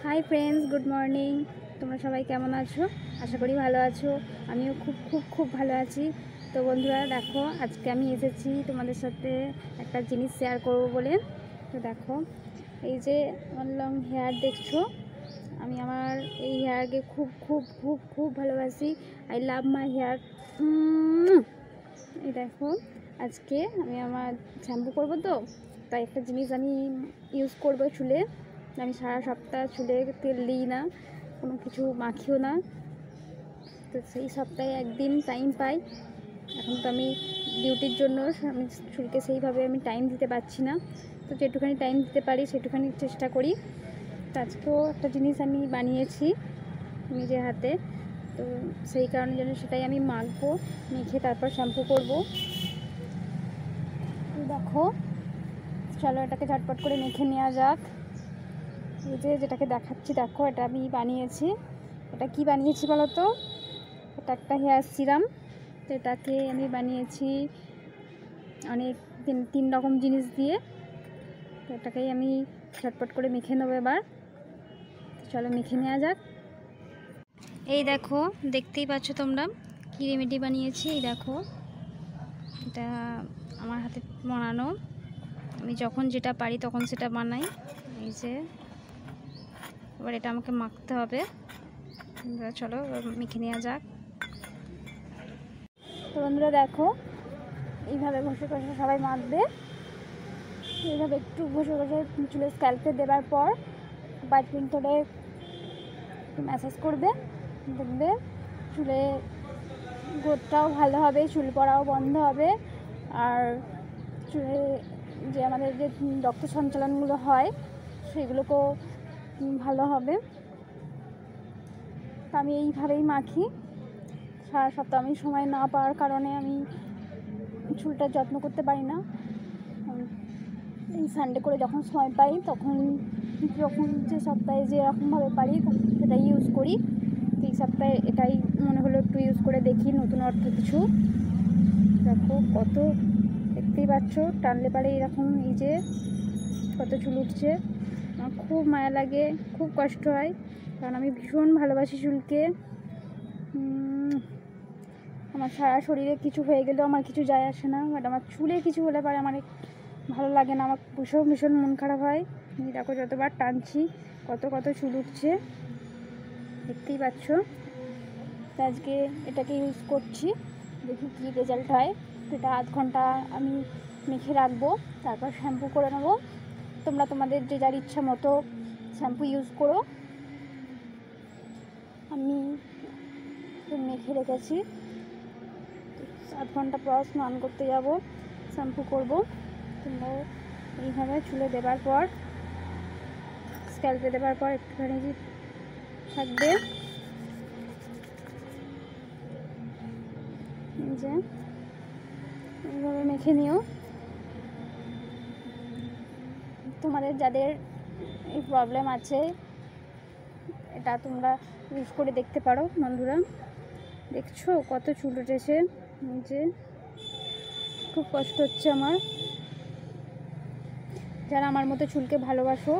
Hi friends, good morning. তোমরা সবাই কেমন আছো? আশা করি ভালো আছো। আমিও খুব ভালো আছি। তো বন্ধুরা দেখো, আজকে আমি এসেছি তোমাদের সাথে একটা জিনিস শেয়ার করব বলে। তো দেখো, এই যে আমার লং হেয়ার দেখছো, আমি আমার এই হেয়ারকে খুব ভালোবাসি। I love my hair. এই দেখো, আজকে আমি আমার শ্যাম্পু করবো, তো তাই একটা জিনিস আমি ইউজ করবো চুলে। আমি সারা সপ্তাহ চুলে তেল দিই না, কোনো কিছু মাখিও না। তো সেই সপ্তাহে একদিন টাইম পাই। এখন তো আমি ডিউটির জন্য আমি চুলকে সেইভাবে আমি টাইম দিতে পারছি না। তো যেটুখানি টাইম দিতে পারি সেটুখানি চেষ্টা করি। তো আজকেও একটা জিনিস আমি বানিয়েছি নিজের হাতে। তো সেই কারণে যেন সেটাই আমি মাখবো, মেখে তারপর শ্যাম্পু করবো। দেখো, চলো এটাকে ঝটপট করে মেখে নেওয়া যাক। এই যে যেটাকে দেখাচ্ছি, দেখো এটা আমি বানিয়েছি। এটা কি বানিয়েছি বলো তো? এটা একটা হেয়ার সিরাম। তো এটাকে আমি বানিয়েছি অনেক তিন রকম জিনিস দিয়ে। তো এটাকেই আমি ঝটপট করে মেখে নেবো এবার। চলো মেখে নেওয়া যাক। এই দেখো, দেখতেই পাচ্ছ তোমরা কি রেমেডি বানিয়েছি। এই দেখো, এটা আমার হাতে বানানো। আমি যখন যেটা পারি তখন সেটা বানাই। এই যে এবার এটা আমাকে মাখতে হবে। চলো মেখে নেওয়া যাক। তো বন্ধুরা দেখো, এইভাবে ঘষে সবাই মাখবে। এইভাবে একটু ঘষে চুলের স্ক্যাল্পে দেওয়ার পর 5 মিনিট ধরে একটু ম্যাসাজ করবে। দেখবে চুলে গ্রোথটাও ভালো হবে, চুল পড়াও বন্ধ হবে। আর চুলে যে আমাদের যে রক্ত সঞ্চালনগুলো হয় সেগুলোকেও ভালো হবে। তো আমি এইভাবেই মাখি। সারা সপ্তাহ আমি সময় না পাওয়ার কারণে আমি চুলটার যত্ন করতে পারি না। এই সানডে করে যখন সময় পাই তখন যে সপ্তাহে যেরকমভাবে পারি সেটাই ইউজ করি। তো এই সপ্তাহে এটাই মনে হলো একটু ইউজ করে দেখি, নতুন অর্থ কিছু। দেখো কত, দেখতেই পাচ্ছ টানলে পারে এরকম, এই যে কত চুল উঠছে। আমার খুব মায়া লাগে, খুব কষ্ট হয়, কারণ আমি ভীষণ ভালোবাসি চুলকে। আমার সারা শরীরে কিছু হয়ে গেলেও আমার কিছু যায় আসে না, বাট আমার চুলে কিছু হলে পারে আমার ভালো লাগে না, আমার ভীষণ মন খারাপ হয়। দেখো যতবার টানছি কত চুল উঠছে, দেখতেই পাচ্ছ। তো আজকে এটাকে ইউজ করছি, দেখি কী রেজাল্ট হয়। এটা আধ ঘন্টা আমি মেখে রাখবো, তারপর শ্যাম্পু করে নেবো। তোমরা তোমাদের যে যার ইচ্ছা মতো শ্যাম্পু ইউজ করো। আমি মেখে রেখেছি, আধ ঘন্টা পর স্নান করতে যাব, শ্যাম্পু করব। তোমরা এইভাবে চুলে দেবার পর, স্ক্যাল্পে দেবার পর একটুখানি থাকবে, যে এইভাবে মেখে নিও। তোমাদের যাদের এই প্রবলেম আছে এটা তোমরা ইউজ করে দেখতে পারো বন্ধুরা। দেখছো কত চুল উঠেছে, যে খুব কষ্ট হচ্ছে আমার। যারা আমার মতো চুলকে ভালোবাসো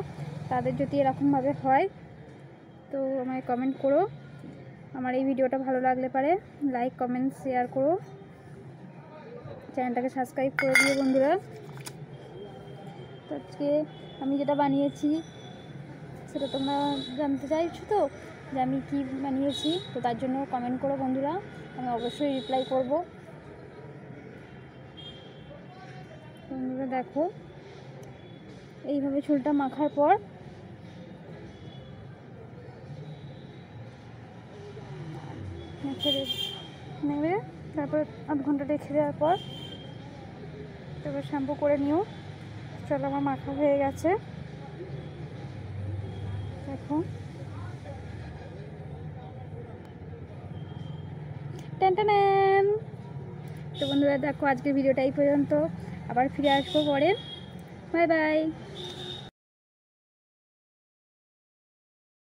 তাদের যদি এরকমভাবে হয় তো আমায় কমেন্ট করো। আমার এই ভিডিওটা ভালো লাগলে পারে লাইক, কমেন্ট, শেয়ার করো। চ্যানেলটাকে সাবস্ক্রাইব করে দিও বন্ধুরা। তো আজকে আমি যেটা বানিয়েছি সেটা তোমরা জানতে চাইছো তো, যে আমি কি বানিয়েছি। তো তার জন্য কমেন্ট করো বন্ধুরা, আমি অবশ্যই রিপ্লাই করব। বন্ধুরা দেখো, এইভাবে চুলটা মাখার পর নেবে, তারপর আধ ঘন্টা রেখে দেওয়ার পর তারপর শ্যাম্পু করে নিও। চলো আমার মাখা হয়ে গেছে, দেখো। টেন। তো বন্ধুরা দেখো, আজকের ভিডিওটা এই পর্যন্ত, আবার ফিরে আসবো পরে। Bye bye.